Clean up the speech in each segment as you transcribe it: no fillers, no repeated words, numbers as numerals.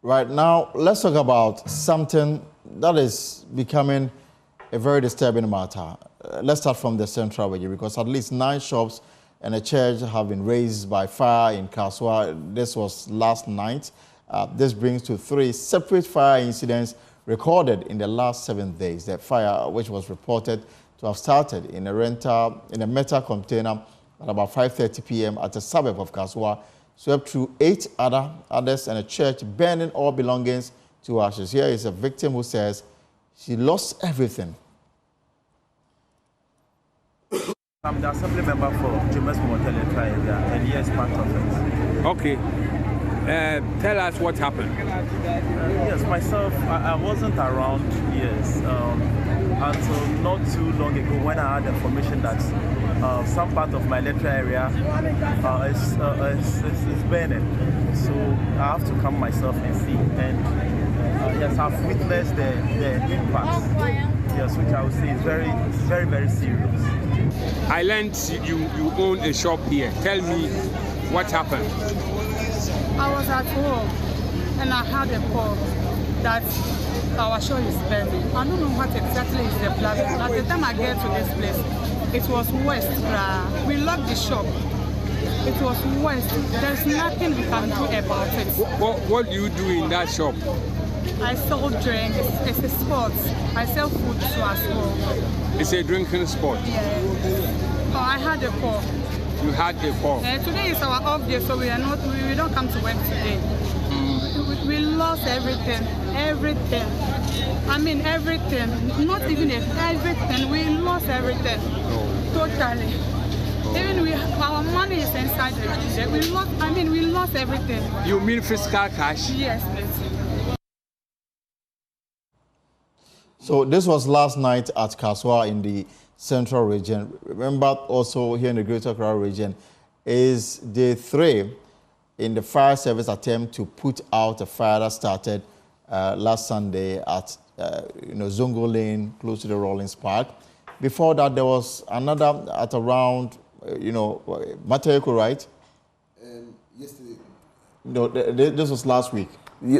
Right now, let's talk about something that is becoming a very disturbing matter. Let's start from the central region because at least 9 shops and a church have been razed by fire in Kaswa. This was last night. This brings to 3 separate fire incidents recorded in the last 7 days. The fire, which was reported to have started in a metal container at about 5:30 p.m. at a suburb of Kaswa, swept through 8 others and a church, burning all belongings to ashes. Here is a victim who says she lost everything. I'm the assembly member for James Motel area, and yes, part of it. Okay. Tell us what happened. Yes, myself, I wasn't around, yes, until not too long ago when I had information that some part of my lecture area is burning. So I have to come myself and see. And yes, I've witnessed the impact, yes, which I would say is very, very serious. I learned you own a shop here. Tell me what happened. I was at home and I had a call that our shop is burning. I don't know what exactly is the plan. At the time I get to this place, it was west. We locked the shop. It was west. There's nothing we can do about it. What do you do in that shop? I sell drinks. It's a sport. I sell food too as well. It's a drinking spot. Yeah. Oh, I had a call. You had a call. Today is our off day, so we don't come to work today. We lost everything. I mean everything. Not even everything. We lost everything. Totally. Even our money is inside the we lost everything. You mean physical cash? Yes, please. So this was last night at Kaswa in the central region. Remember also here in the Greater Accra region is day 3 in the fire service attempt to put out a fire that started last Sunday at Zongo Lane, close to the Rollins Park. Before that, there was another at around, Mateko, right? Yesterday. No, this was last week.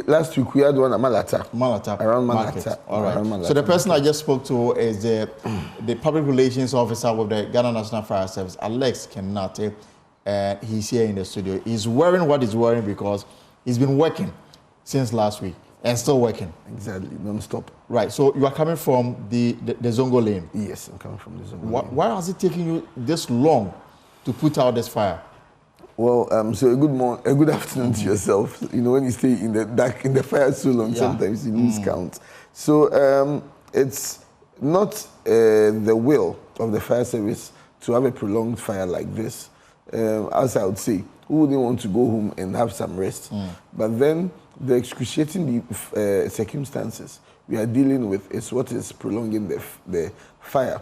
Last week we had one at Malata. Around Market. Malata. All right. Malata. So the person I just spoke to is the public relations officer with the Ghana National Fire Service, Alex Kenate. He's here in the studio. He's wearing what he's wearing because he's been working since last week and still working. Exactly, non-stop. Right. So you are coming from the Zongo Lane. Yes, I'm coming from the Zongo Lane. Why has it taken you this long to put out this fire? Well, so a good afternoon to yourself. When you stay in the dark, in the fire so long, sometimes you lose count. So it's not the will of the fire service to have a prolonged fire like this. As I would say, who wouldn't want to go home and have some rest? But then the excruciating circumstances we are dealing with is what is prolonging the fire.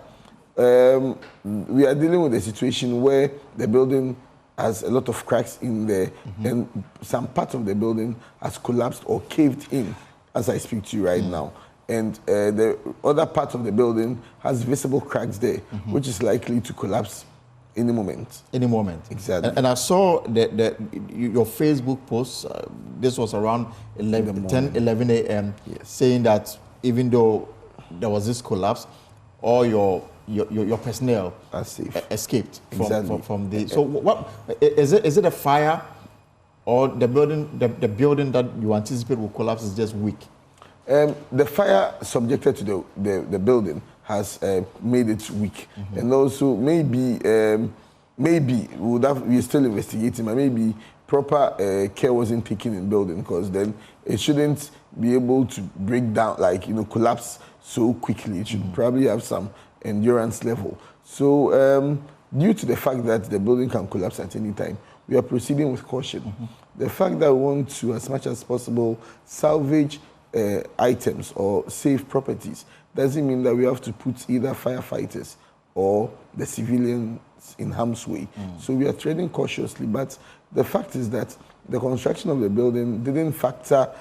We are dealing with a situation where the building has a lot of cracks in there, and some part of the building has collapsed or caved in as I speak to you right now. And the other part of the building has visible cracks there, which is likely to collapse any moment. Any moment. Exactly. And I saw your Facebook post, this was around 10, 11 a.m., saying that even though there was this collapse, all your personnel escaped from the. So what is it? Is it a fire, or the building that you anticipate will collapse is just weak? The fire subjected to the building has made it weak, and also maybe we're still investigating, but maybe proper care wasn't taken in building, because then it shouldn't be able to break down, collapse so quickly. It should probably have some endurance level. So due to the fact that the building can collapse at any time, we are proceeding with caution. The fact that we want to, as much as possible, salvage items or save properties doesn't mean that we have to put either firefighters or the civilians in harm's way. So we are treading cautiously, but the fact is that the construction of the building didn't factor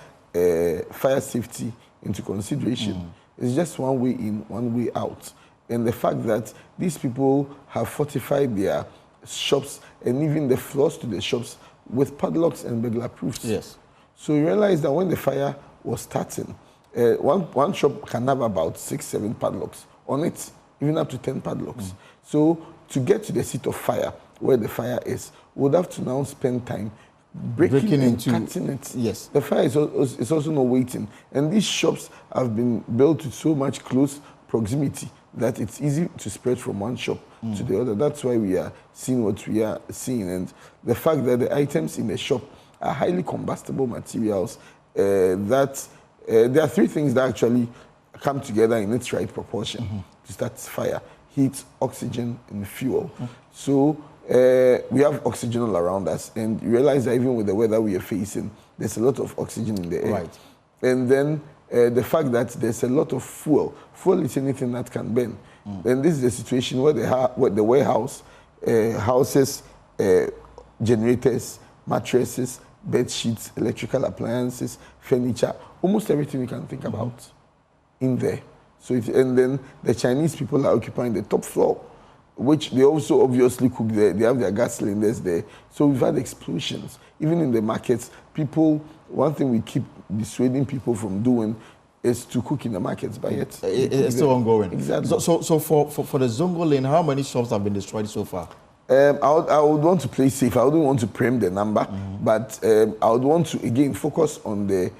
fire safety into consideration. It's just one way in, one way out. And the fact that these people have fortified their shops and even the floors to the shops with padlocks and burglar proofs. Yes. So we realized that when the fire was starting, one shop can have about 6-7 padlocks on it, even up to 10 padlocks. So to get to the seat of fire, where the fire is, we would have to now spend time breaking and cutting it. Yes. The fire is also not waiting. And these shops have been built with so much close proximity that it's easy to spread from one shop to the other. That's why we are seeing what we are seeing. And the fact that the items in the shop are highly combustible materials, that there are three things that actually come together in its right proportion to start fire: heat, oxygen, and fuel. So we have oxygen all around us, and you realize that even with the weather we are facing, there's a lot of oxygen in the air. Right. And then the fact that there's a lot of fuel. Fuel is anything that can burn. And this is the situation where the warehouse houses generators, mattresses, bed sheets, electrical appliances, furniture, almost everything you can think about in there. So and then the Chinese people are occupying the top floor, which they also obviously cook there. They have their gas cylinders there. So we've had explosions. Even in the markets, one thing we keep dissuading people from doing is to cook in the markets, but yet it's still ongoing. Exactly. So for the Zongo Lane, how many shops have been destroyed so far? I would want to play safe. I wouldn't want to preempt the number, but I would want to again focus on the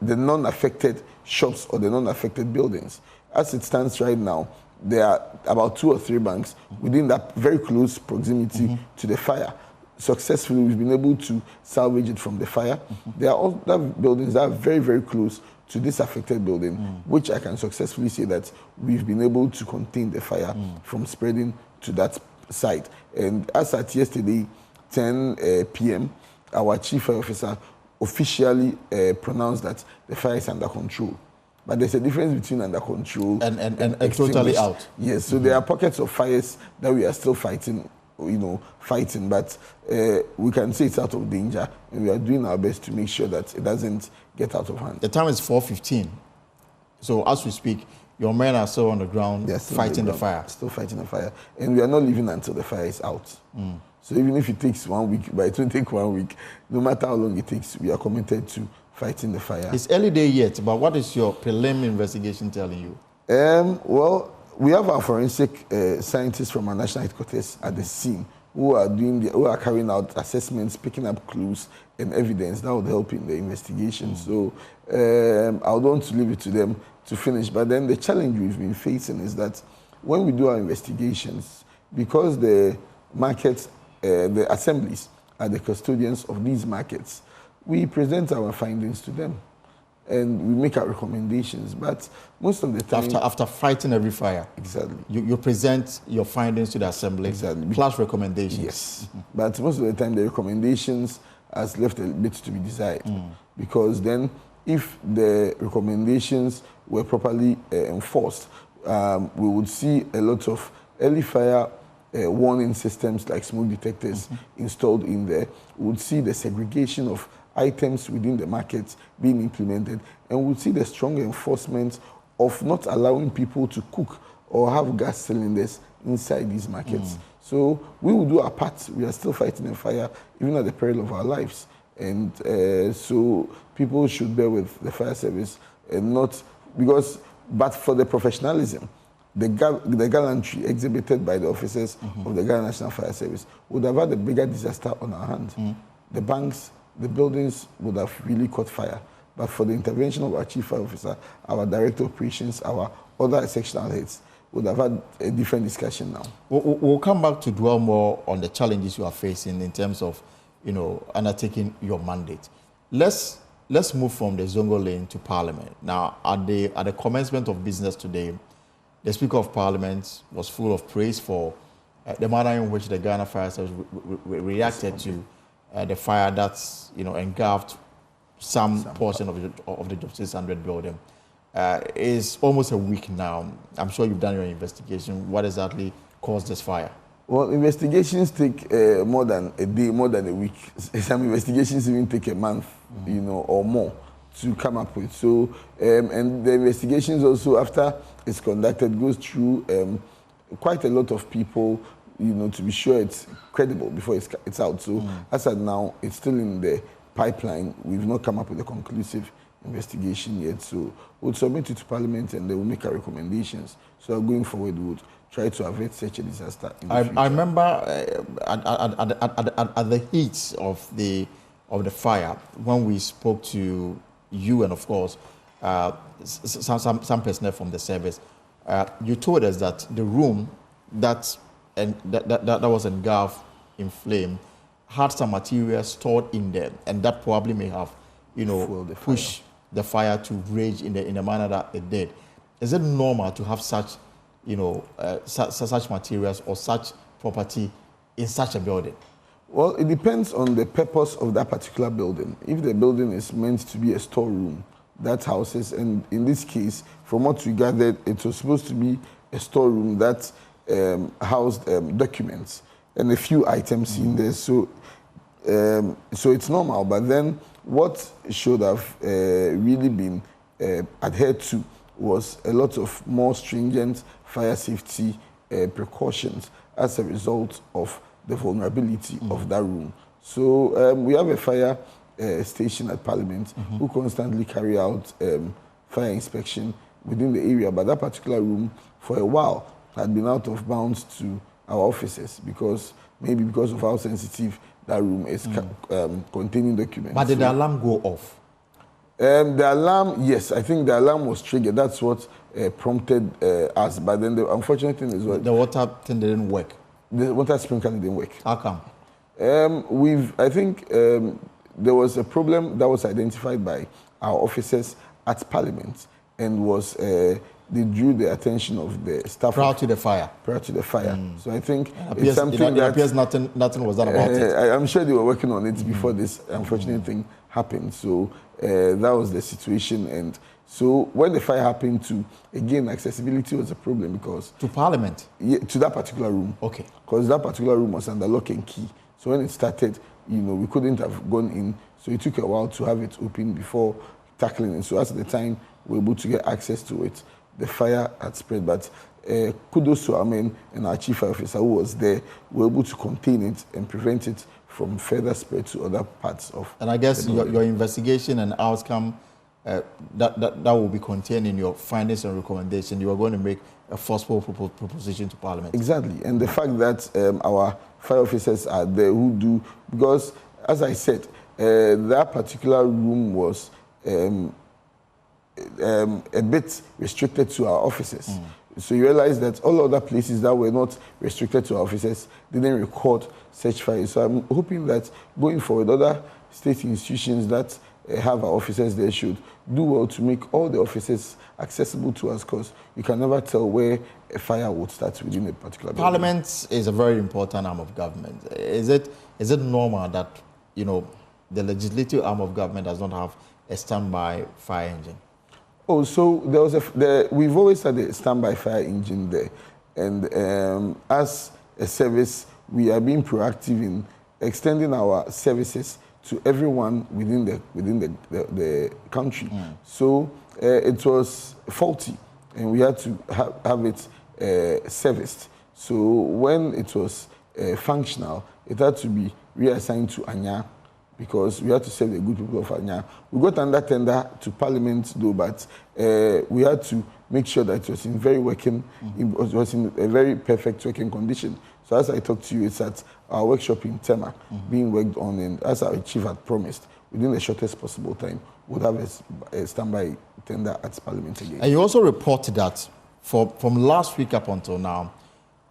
non-affected shops or the non-affected buildings. As it stands right now, there are about 2 or 3 banks within that very close proximity to the fire. Successfully, we've been able to salvage it from the fire. There are other buildings that are very, very close to this affected building, which I can successfully say that we've been able to contain the fire from spreading to that site. And as at yesterday, 10 p.m., our chief fire officer officially pronounced that the fire is under control. But there's a difference between under control and totally out. Yes, so there are pockets of fires that we are still fighting, but we can say it's out of danger, and we are doing our best to make sure that it doesn't get out of hand. The time is 4:15. So as we speak, your men are still on the ground fighting the fire. Still fighting the fire. And we are not leaving until the fire is out. So even if it takes 1 week, but it will take 1 week, no matter how long it takes, we are committed to fighting the fire. It's early day yet, but what is your preliminary investigation telling you? Well, we have our forensic scientists from our national headquarters at the scene who are carrying out assessments, picking up clues and evidence that would help in the investigation. So I would want to leave it to them to finish. But then the challenge we've been facing is that when we do our investigations, because the markets, the assemblies are the custodians of these markets, we present our findings to them and we make our recommendations. But most of the time... After fighting every fire. Exactly. You present your findings to the assembly. Exactly. Plus recommendations. Yes. But most of the time the recommendations has left a bit to be desired. Because then if the recommendations were properly enforced, we would see a lot of early fire warning systems like smoke detectors installed in there. We would see the segregation of items within the markets being implemented, and we would see the strong enforcement of not allowing people to cook or have gas cylinders inside these markets. So we will do our part. We are still fighting the fire, even at the peril of our lives. And so people should bear with the fire service and not because, but for the professionalism, the gallantry exhibited by the officers of the Ghana National Fire Service would have had a bigger disaster on our hands. The banks, the buildings would have really caught fire. But for the intervention of our chief fire officer, our director of operations, our other sectional heads, would have had a different discussion now. We'll come back to dwell more on the challenges you are facing in terms of, undertaking your mandate. Let's move from the Zongo Lane to Parliament. Now, at the commencement of business today, the Speaker of Parliament was full of praise for the manner in which the Ghana Fire Service reacted to the fire that's engulfed some portion of the Justice 100 building. It's almost a week now. I'm sure you've done your investigation. What exactly caused this fire? Well, investigations take more than a day, more than a week. Some investigations even take a month, or more to come up with. So, and the investigations also, after it's conducted, goes through quite a lot of people, to be sure it's credible before it's out. So, as of now, it's still in the pipeline. We've not come up with a conclusive investigation yet. So we'll submit it to Parliament and they will make our recommendations. So going forward, we would try to avert such a disaster in the future. I remember at the heat of the fire, when we spoke to you and, of course, some personnel from the service, you told us that the room that was engulfed in flame had some material stored in there, and that probably may have, pushed the fire to rage in the manner that it did. Is it normal to have such, such materials or such property in such a building? Well, it depends on the purpose of that particular building. If the building is meant to be a storeroom, that houses, and in this case, from what we gathered, it was supposed to be a storeroom that housed documents and a few items in there. So it's normal. But then what should have really been adhered to was a lot of more stringent fire safety precautions as a result of the vulnerability of that room. So we have a fire station at Parliament who constantly carry out fire inspection within the area. But that particular room, for a while, had been out of bounds to our officers because of how sensitive that room is containing documents. But did the alarm go off? The alarm, yes, I think the alarm was triggered. That's what prompted us. But then the unfortunate thing is what... The water thing didn't work? The water sprinkler didn't work. How come? I think there was a problem that was identified by our officers at Parliament and was... they drew the attention of the staff. Prior to the fire? Prior to the fire. So I think it's something that... It appears nothing was done about it. I'm sure they were working on it before this unfortunate thing happened. So that was the situation. And so when the fire happened too, again, accessibility was a problem because... To Parliament? Yeah, to that particular room. Okay. Because that particular room was under lock and key. So when it started, we couldn't have gone in. So it took a while to have it open before tackling it. So at the time, we were able to get access to it. The fire had spread, but kudos to our men and our chief fire officer who was there. We were able to contain it and prevent it from further spread to other parts of... And I guess your investigation and outcome, that will be contained in your findings and recommendation. You are going to make a forceful proposition to Parliament. Exactly. And the fact that our fire officers are there who do... Because, as I said, that particular room was... a bit restricted to our officers. So you realize that all other places that were not restricted to our officers didn't record such fires. So I'm hoping that going forward, other state institutions that have our officers there should do well to make all the officers accessible to us because you can never tell where a fire would start within a particular building. Parliament is a very important arm of government. Is it normal that, the legislative arm of government does not have a standby fire engine? Oh, so there was we've always had a standby fire engine there, and as a service, we are being proactive in extending our services to everyone within the country. So it was faulty, and we had to have it serviced. So when it was functional, it had to be reassigned to Anya, because we had to serve the good people of Anya. We got under tender to Parliament though, but we had to make sure that it was in it was in a very perfect working condition. So as I talked to you, it's at our workshop in Tema being worked on, and as our chief had promised, within the shortest possible time, we'll have a standby tender at Parliament again. And you also reported that from last week up until now,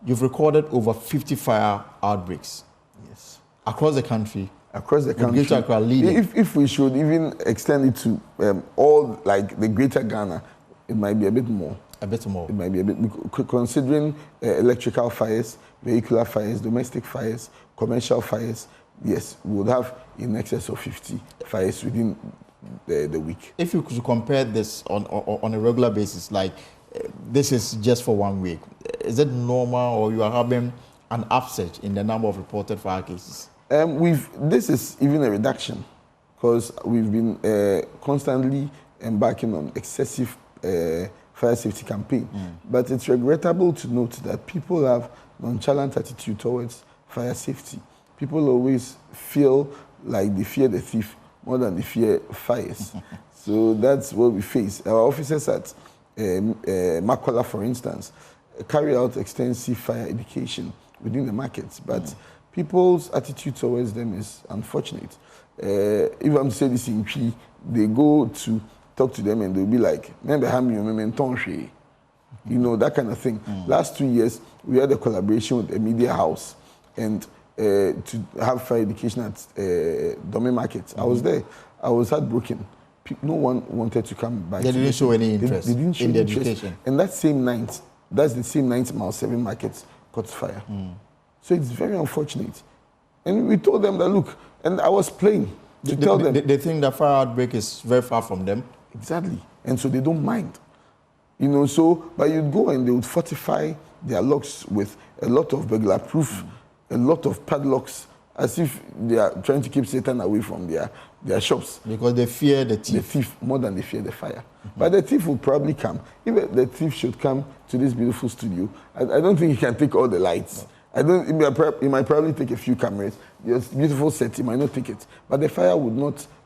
you've recorded over 50 fire outbreaks. Yes. Across the country. Across the country. Greater Accra leading. If we should even extend it to all, like the Greater Ghana, it might be a bit more. A bit more. It might be a bit, considering electrical fires, vehicular fires, domestic fires, commercial fires. Yes, we would have in excess of 50 fires within the week. If you could compare this on a regular basis, like this is just for 1 week, is it normal, or you are having an upsurge in the number of reported fire cases? This is even a reduction because we've been constantly embarking on excessive fire safety campaign. But it's regrettable to note that people have nonchalant attitude towards fire safety. People always feel like they fear the thief more than they fear fires. So that's what we face. Our officers at Makola, for instance, carry out extensive fire education within the markets, but people's attitude towards them is unfortunate. If I'm to say this in Chi, they go to talk to them and they'll be like, you know, that kind of thing. Last 2 years, we had a collaboration with a media house and to have fire education at Dome Market. I was there. I was heartbroken. No one wanted to come back. They didn't show any interest they didn't show in the interest. education. And that same night, that's the same night Mile 7 Market caught fire. So it's very unfortunate. And we told them that, look, and I was playing to tell them. They think that fire outbreak is very far from them? Exactly. And so they don't mind. You know, so, but you'd go and they would fortify their locks with a lot of burglar proof, a lot of padlocks, as if they are trying to keep Satan away from their shops. Because they fear the thief. The thief more than they fear the fire. But the thief will probably come. If the thief should come to this beautiful studio, I don't think he can take all the lights. No. He might probably take a few cameras. There's beautiful set, he might not take it. But the fire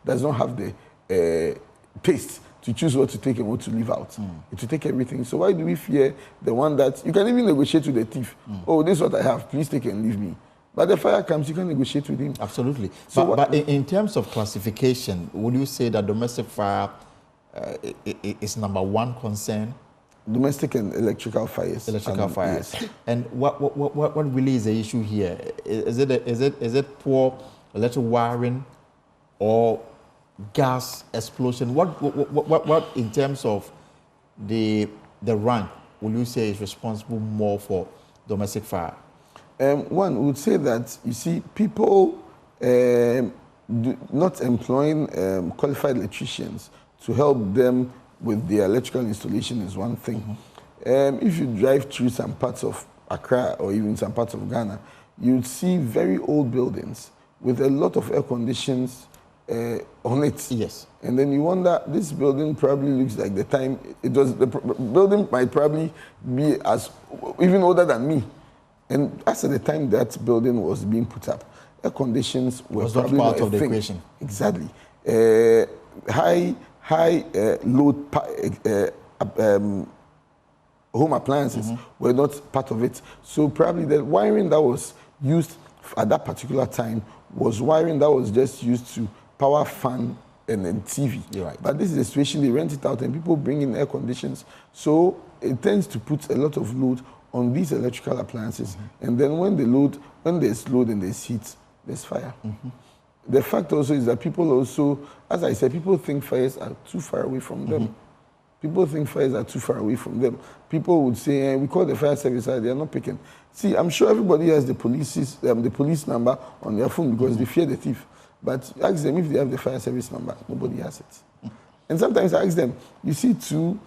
does not have the taste to choose what to take and what to leave out. It will take everything. So why do we fear the one that, you can even negotiate with the thief. Oh, this is what I have, please take and leave me. But the fire comes, you can negotiate with him. Absolutely. So but in terms of classification, would you say that domestic fire is number one concern? Domestic and electrical fires. Electrical fires. Yes. And what really is the issue here? Is it poor electric wiring or gas explosion? What in terms of the rank will you say is responsible more for domestic fire? One would say that, you see, people not employing qualified electricians to help them with their electrical installation is one thing. If you drive through some parts of Accra or even some parts of Ghana, you'd see very old buildings with a lot of air conditions on it. Yes. And then you wonder, this building probably looks like the time it was, the building might probably be as even older than me. And as at the time that building was being put up, air conditions were probably not part not of the thing. equation. Exactly. High load home appliances were not part of it. So probably the wiring that was used at that particular time was wiring that was just used to power fan and then TV. You're right. But this is the situation, they rent it out and people bring in air conditions. So it tends to put a lot of load on these electrical appliances. And then when there's load and there's heat, there's fire. The fact also is that people also, as I said, people think fires are too far away from them. People think fires are too far away from them. People would say, we call the fire service, they are not picking. See, I'm sure everybody has the police number on their phone because they fear the thief. But ask them if they have the fire service number. Nobody has it. And sometimes I ask them, you see two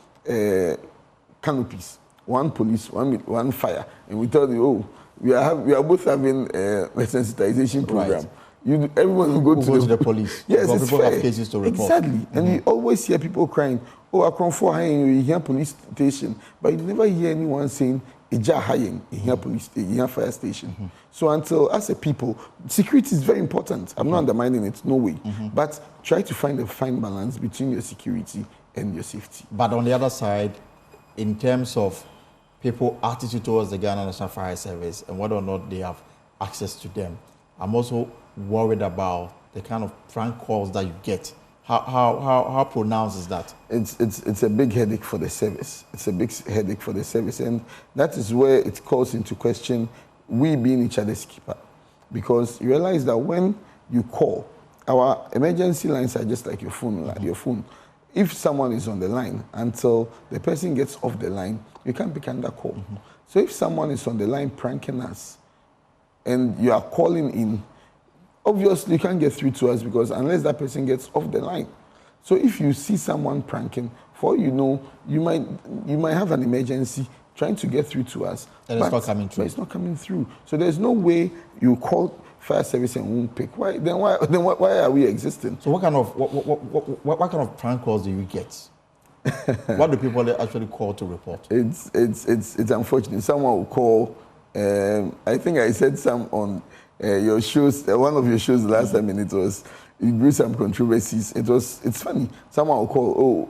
canopies, one police, one fire, and we tell you, oh, we are both having a sensitization program. Right. Everyone will go to the police. Yes, it's people fair. Have cases to report. Exactly. And you always hear people crying, oh, I come for hiring, you hear police station, but you never hear anyone saying, Ija hiring, you hear police, you hear fire station. So until, as a people, security is very important. I'm not undermining it, no way. But try to find a fine balance between your security and your safety. But on the other side, in terms of people's attitude towards the Ghana National Fire Service and whether or not they have access to them, I'm also worried about the kind of prank calls that you get. How pronounced is that? It's a big headache for the service. It's a big headache for the service. And that is where it calls into question we being each other's keeper. Because you realize that when you call, our emergency lines are just like your phone. If someone is on the line, until the person gets off the line, you can't pick another call. So if someone is on the line pranking us, and you are calling in, obviously you can't get through to us because unless that person gets off the line. So if you see someone pranking, for all you know, you might have an emergency trying to get through to us. And it's not coming through. But it's not coming through. So there's no way you call fire service and won't pick. Why are we existing? So what kind of prank calls do you get? What do people actually call to report? It's unfortunate. Someone will call. I think I said some on your shows, one of your shows last time, and it grew some controversies. It's funny. Someone will call,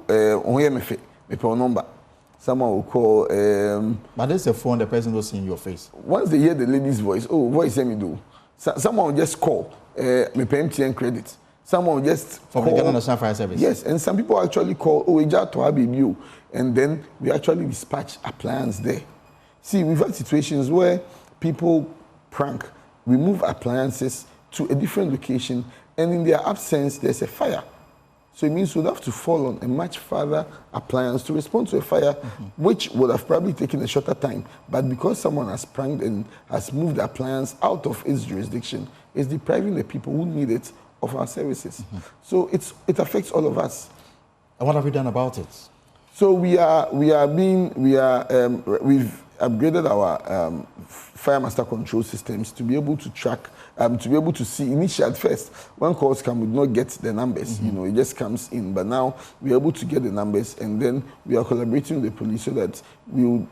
me number. Someone will call. But there's a phone, the person doesn't see your face. Once they hear the lady's voice, voice let me do. Someone will just call, me pay MTN credit. Someone will just from call. the Ghana National Fire Service. Yes, and some people actually call, and then we actually dispatch appliance there. See, we've had situations where people prank, we move appliances to a different location, and in their absence, there's a fire. So it means we'd have to fall on a much further appliance to respond to a fire, which would have probably taken a shorter time. But because someone has pranked and has moved the appliance out of its jurisdiction, it's depriving the people who need it of our services. So it affects all of us. And what have we done about it? So we've upgraded our fire master control systems to be able to track, to be able to see initially at first when calls come, we do not get the numbers. It just comes in. But now we're able to get the numbers, and then we are collaborating with the police so that we would,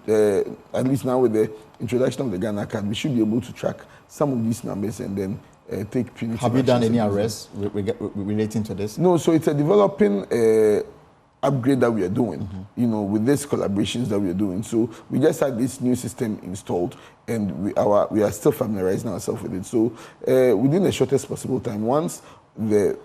at least now with the introduction of the Ghana card, we should be able to track some of these numbers and then take punitive. Have you done any arrests relating to this? No, so it's a developing upgrade that we are doing, with these collaborations that we are doing. So we just had this new system installed, and we are still familiarizing ourselves with it. So within the shortest possible time, once the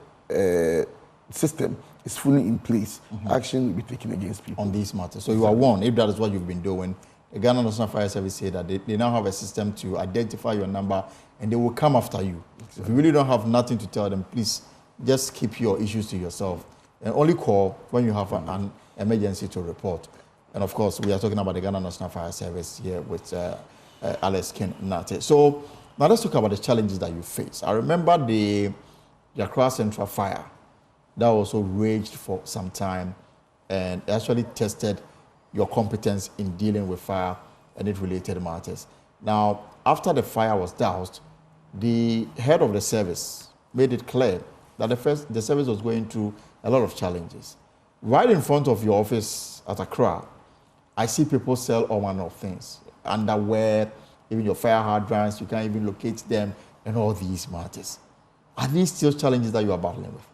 system is fully in place, action will be taken against people. On these matters. So you are warned, if that is what you've been doing, the Ghana National Fire Service say that they now have a system to identify your number, and they will come after you. Exactly. If you really don't have nothing to tell them, please just keep your issues to yourself. And only call when you have an emergency to report. And of course, we are talking about the Ghana National Fire Service here with Alex Nate. So now let's talk about the challenges that you face. I remember the Accra Central Fire that also raged for some time and actually tested your competence in dealing with fire and its related matters. Now, after the fire was doused, the head of the service made it clear that the service was going through a lot of challenges. Right in front of your office at Accra, I see people sell all manner of things. Underwear, even your fire hydrants, you can't even locate them, and all these matters. Are these still challenges that you are battling with?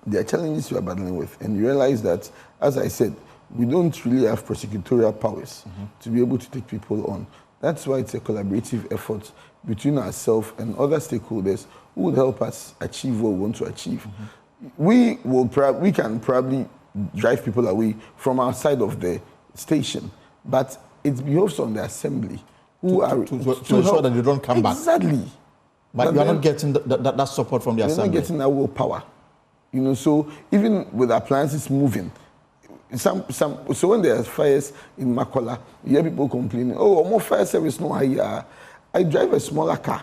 There are challenges you are battling with, and you realize that, as I said, we don't really have prosecutorial powers to be able to take people on. That's why it's a collaborative effort between ourselves and other stakeholders who would help us achieve what we want to achieve. We can probably drive people away from outside of the station, but it behoves on the assembly to ensure that they don't come back. Exactly. But you are not getting that support from the assembly. You're not getting that willpower. So even with appliances moving, so when there are fires in Makola, you hear people complaining, more fire service no higher. I drive a smaller car.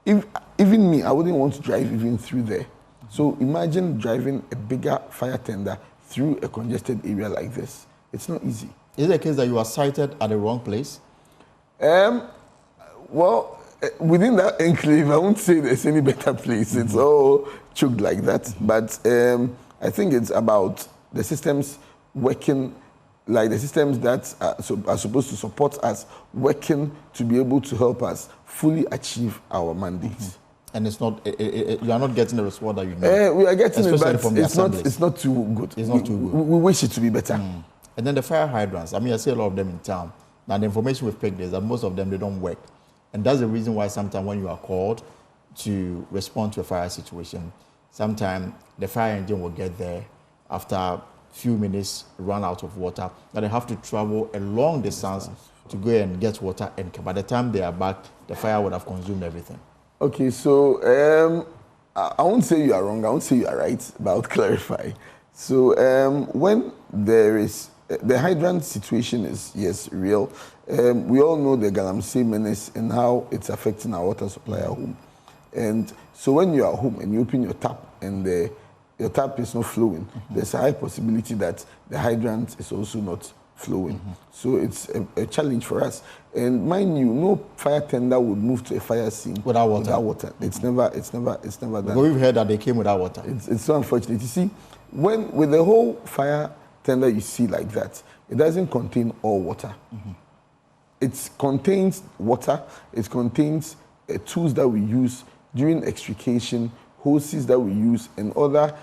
Even me, I wouldn't want to drive even through there. So imagine driving a bigger fire tender through a congested area like this. It's not easy. Is it a case that you are sited at the wrong place? Well, within that enclave, I won't say there's any better place. It's all choked like that. But I think it's about the systems working, like the systems that are supposed to support us, working to be able to help us fully achieve our mandates. And it's not, you are not getting the response that you need. We are getting it, but from the it's not too good. It's not too good. We wish it to be better. And then the fire hydrants, I see a lot of them in town. Now the information we've picked is that most of them, they don't work. And that's the reason why sometimes when you are called to respond to a fire situation, sometimes the fire engine will get there after a few minutes, run out of water. Now they have to travel a long distance to go and get water, and by the time they are back, the fire would have consumed everything. Okay, so I won't say you are wrong, I won't say you are right, but I'll clarify. So when there is, the hydrant situation is, yes, real. We all know the Galamsey menace and how it's affecting our water supply at home. And so when you are home and you open your tap and your tap is not flowing, there's a high possibility that the hydrant is also not flowing. So it's a challenge for us. And mind you, no fire tender would move to a fire scene without water. It's never done. But we've heard that they came without water. It's so unfortunate. You see, when with the whole fire tender you see like that, it doesn't contain all water. It contains water. It contains tools that we use during extrication, hoses that we use, and other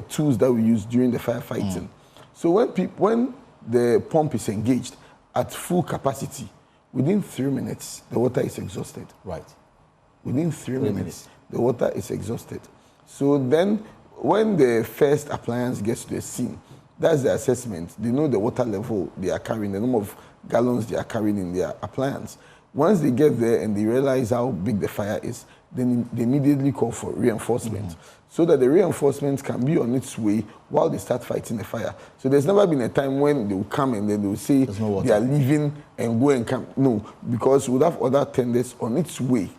tools that we use during the firefighting. So when the pump is engaged at full capacity, within 3 minutes, the water is exhausted. Right. Within 3 minutes, the water is exhausted. So then, when the first appliance gets to the scene, that's the assessment. They know the water level they are carrying, the number of gallons they are carrying in their appliance. Once they get there and they realize how big the fire is, then they immediately call for reinforcement, so that the reinforcement can be on its way while they start fighting the fire. So there's never been a time when they will come and then they will say they are leaving and go and come. No, because we'll have other tenders on its way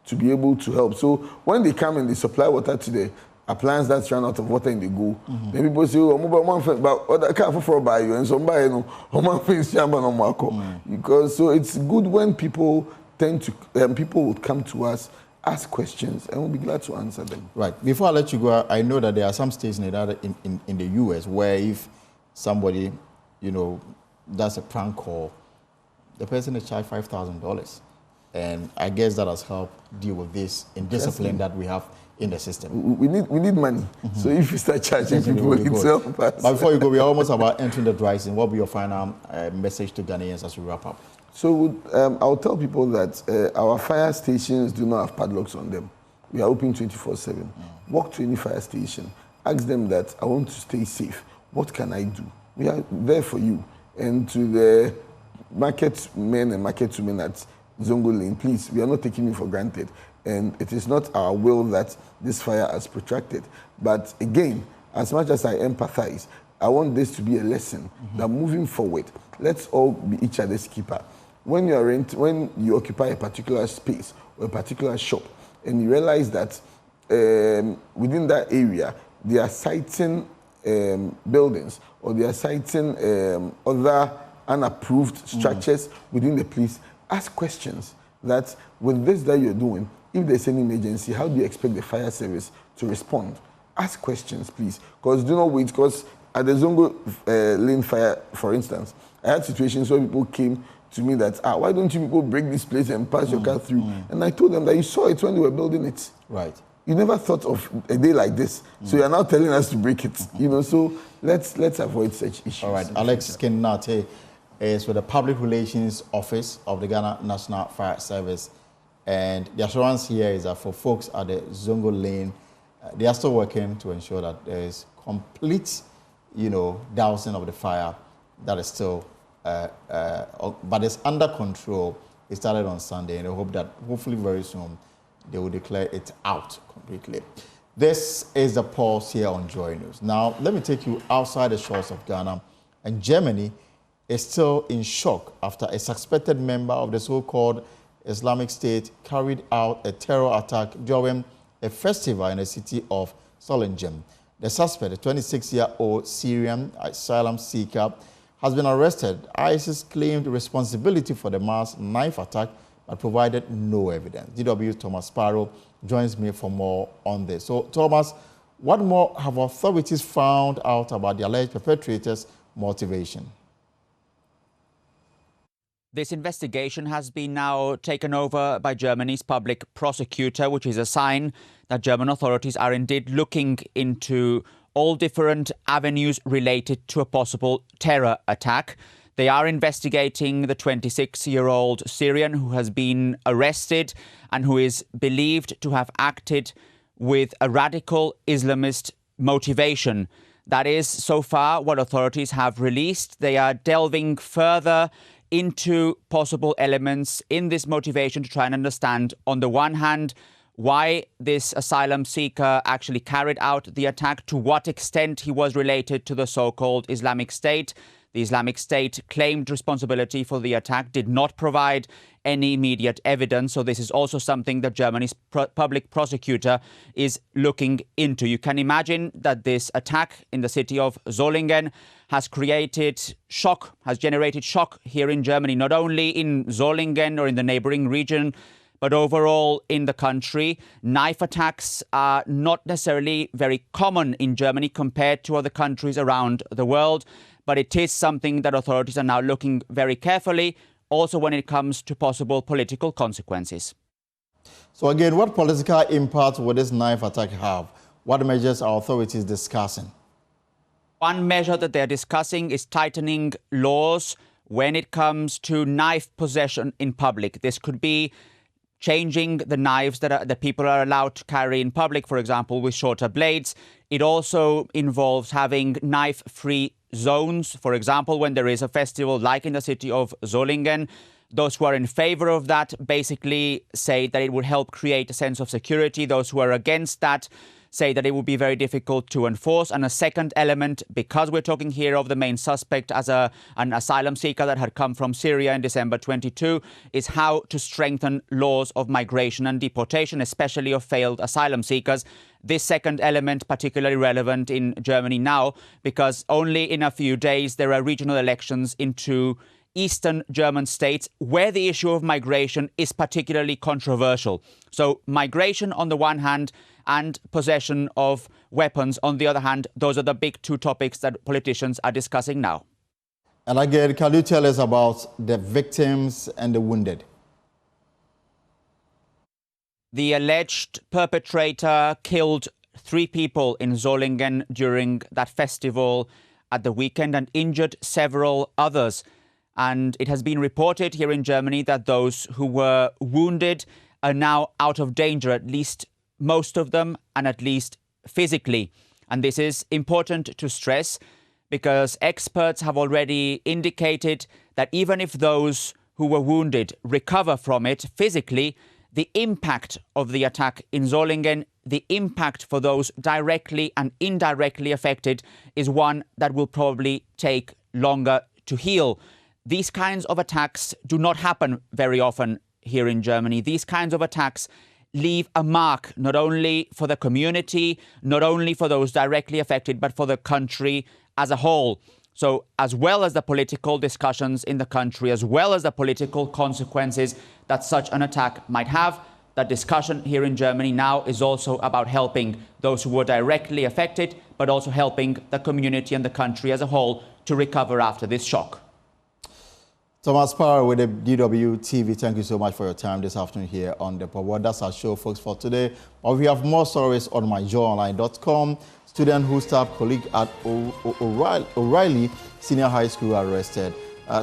to be able to help. So when they come and they supply water to the appliance that's run out of water and they go, then people say, oh, but other car for buy you and somebody because so it's good when people people will come to us, ask questions, and we'll be glad to answer them. Right. Before I let you go, I know that there are some states in the US where if somebody, does a prank call, the person is charged $5,000. And I guess that has helped deal with this indiscipline that we have in the system. We need money. So if you start charging people, it's help us. But before you go, we are almost about entering the dry season. What will be your final message to Ghanaians as we wrap up? So I'll tell people that our fire stations do not have padlocks on them. We are open 24/7. Walk to any fire station. Ask them that I want to stay safe. What can I do? We are there for you. And to the market men and market women at Zongo Lane, please, we are not taking you for granted. And it is not our will that this fire has protracted. But again, as much as I empathize, I want this to be a lesson that moving forward, let's all be each other's keeper. When you occupy a particular space or a particular shop, and you realize that within that area, they are citing buildings or they are citing other unapproved structures within the place, ask questions that with this that you're doing, if there's any emergency, how do you expect the fire service to respond? Ask questions, please, because do not wait, because at the Zongo Lane fire, for instance, I had situations where people came to me that, why don't you people break this place and pass your car through? And I told them that you saw it when they were building it. Right. You never thought of a day like this. So you're now telling us to break it. So let's avoid such issues. All right. Alex Kinnate is with the Public Relations Office of the Ghana National Fire Service. And the assurance here is that for folks at the Zongo Lane, they are still working to ensure that there is complete, dousing of the fire that is still, but it's under control. It started on Sunday, and I hope that hopefully very soon they will declare it out completely. This is the pulse here on Joy News. Now, let me take you outside the shores of Ghana, and Germany is still in shock after a suspected member of the so-called Islamic State carried out a terror attack during a festival in the city of Solingen. The suspect, a 26-year-old Syrian asylum seeker, has been arrested. ISIS claimed responsibility for the mass knife attack but provided no evidence. DW Thomas Sparrow joins me for more on this. So, Thomas, what more have authorities found out about the alleged perpetrators' motivation? This investigation has been now taken over by Germany's public prosecutor, which is a sign that German authorities are indeed looking into all different avenues related to a possible terror attack. They are investigating the 26-year-old Syrian who has been arrested and who is believed to have acted with a radical Islamist motivation. That is, so far, what authorities have released. They are delving further into possible elements in this motivation to try and understand, on the one hand, why this asylum seeker actually carried out the attack, to what extent he was related to the so-called Islamic State. The Islamic State claimed responsibility for the attack, did not provide any immediate evidence. So this is also something that Germany's public prosecutor is looking into. You can imagine that this attack in the city of Solingen has generated shock here in Germany, not only in Solingen or in the neighboring region, but overall in the country. Knife attacks are not necessarily very common in Germany compared to other countries around the world, but it is something that authorities are now looking very carefully, also when it comes to possible political consequences. So again, what political impact will this knife attack have? What measures are authorities discussing? One measure that they're discussing is tightening laws when it comes to knife possession in public. This could be changing the knives that people are allowed to carry in public, for example, with shorter blades. It also involves having knife-free zones. For example, when there is a festival like in the city of Solingen, those who are in favor of that basically say that it would help create a sense of security. Those who are against that say that it would be very difficult to enforce. And a second element, because we're talking here of the main suspect as an asylum seeker that had come from Syria in December 22, is how to strengthen laws of migration and deportation, especially of failed asylum seekers. This second element particularly relevant in Germany now, because only in a few days there are regional elections into Eastern German states where the issue of migration is particularly controversial. So migration on the one hand and possession of weapons on the other hand, those are the big two topics that politicians are discussing now. And again, can you tell us about the victims and the wounded? The alleged perpetrator killed 3 people in Solingen during that festival at the weekend and injured several others. And it has been reported here in Germany that those who were wounded are now out of danger, at least most of them, and at least physically. And this is important to stress because experts have already indicated that even if those who were wounded recover from it physically, the impact of the attack in Solingen, the impact for those directly and indirectly affected is one that will probably take longer to heal. These kinds of attacks do not happen very often here in Germany. These kinds of attacks leave a mark not only for the community, not only for those directly affected, but for the country as a whole. So as well as the political discussions in the country, as well as the political consequences that such an attack might have, the discussion here in Germany now is also about helping those who were directly affected, but also helping the community and the country as a whole to recover after this shock. Thomas Parr with the DW TV, thank you so much for your time this afternoon here on The Power. That's our show, folks, for today. But we have more stories on myjoyonline.com. Student who stabbed colleague at O'Reilly Senior High School arrested.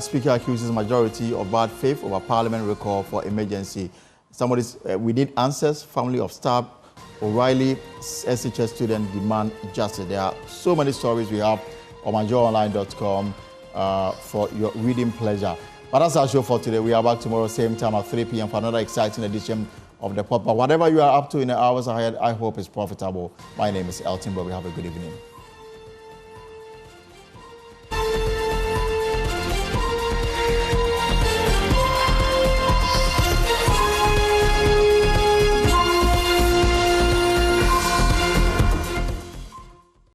Speaker accuses majority of bad faith over parliament recall for emergency. We need answers. Family of stabbed O'Reilly SHS student demand justice. There are so many stories we have on myjoyonline.com for your reading pleasure. But that's our show for today. We are back tomorrow, same time at 3 p.m. for another exciting edition of The Pot. But whatever you are up to in the hours ahead, I hope is profitable. My name is Elton, but we have a good evening.